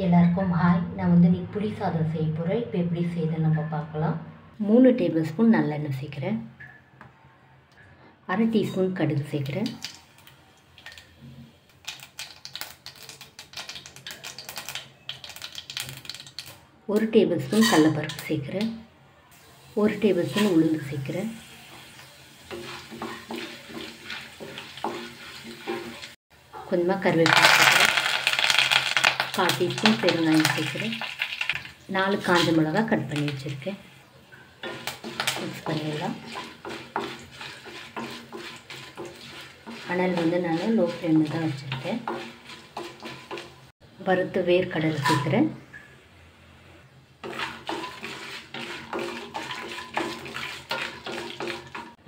எல்லாருக்கும் ஹாய். நான் இன்னைக்கு புளி சாதம் செய்ய போகிறேன். இப்போ எப்படி செய்யுதுன்னு நம்ம பார்க்கலாம். 3 டேபிள் ஸ்பூன் நல்லெண்ணெய் சேர்க்குறேன். 1/2 டீஸ்பூன் கடுகு சேர்க்குறேன். 1 டேபிள் ஸ்பூன் கடலைப்பருப்பு சேர்க்குறேன். 1 டேபிள் ஸ்பூன் உளுந்து சேர்க்குறேன். கொஞ்சமாக கருவேப்பிலை சேர்க்குறேன். 1/4 டீஸ்பூன் பெருங்காயம் சேர்க்குறேன். 4 காஞ்ச மிளகா கட் பண்ணி வச்சுருக்கேன். மிக்ஸ் பண்ணிடலாம். அனல் நான் லோ ஃப்ளேமில் தான் வச்சுருக்கேன். வறுத்த வேர்க்கடலை சேர்க்குறேன்.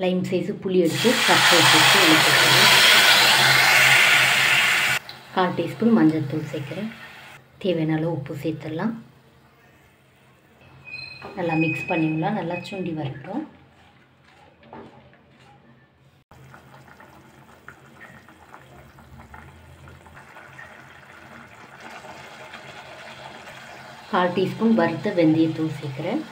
லைம் சைஸு புளி எடுத்து கட் வச்சுட்டு எடுத்துக்கிறேன். 1/4 டீஸ்பூன் மஞ்சள் தூள் சேர்க்குறேன். தேவையான அளவு உப்பு சேர்த்துடலாம். நல்லா மிக்ஸ் பண்ணிடலாம். நல்லா சுண்டி வரட்டும். கால் டீஸ்பூன் வறுத்த வெந்தயத்தூள் சேர்க்குறேன்.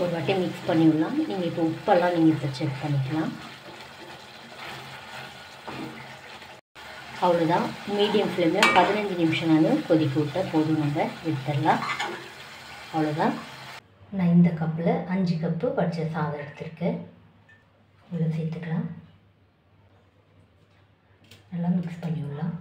ஒரு வாட்டி மிக்ஸ் பண்ணிவிடலாம். நீங்கள் இப்போ உப்பெல்லாம் நீங்கள் இப்போ செக் பண்ணிக்கலாம். அவ்வளோதான். மீடியம் ஃப்ளேமில் 15 நிமிஷம் நான் கொதிக்க விட்ட போதும். நம்ம விட்டுடலாம். அவ்வளோதான். நான் இந்த கப்பில் 5 கப்பு பச்சை சாதம் எடுத்துருக்கேன். உள்ள சேர்த்துக்கலாம். நல்லா மிக்ஸ் பண்ணி விடலாம்.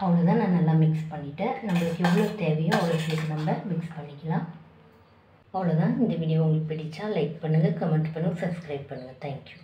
அவ்வளோதான். நான் நல்லா மிக்ஸ் பண்ணிவிட்டேன். நம்மளுக்கு எவ்வளோ தேவையோ அவ்வளோ சேர்த்து நம்ம மிக்ஸ் பண்ணிக்கலாம். அவ்வளோதான். இந்த வீடியோ உங்களுக்கு பிடிச்சா லைக் பண்ணுங்கள், கமெண்ட் பண்ணுங்கள், சப்ஸ்கிரைப் பண்ணுங்கள். தேங்க்யூ.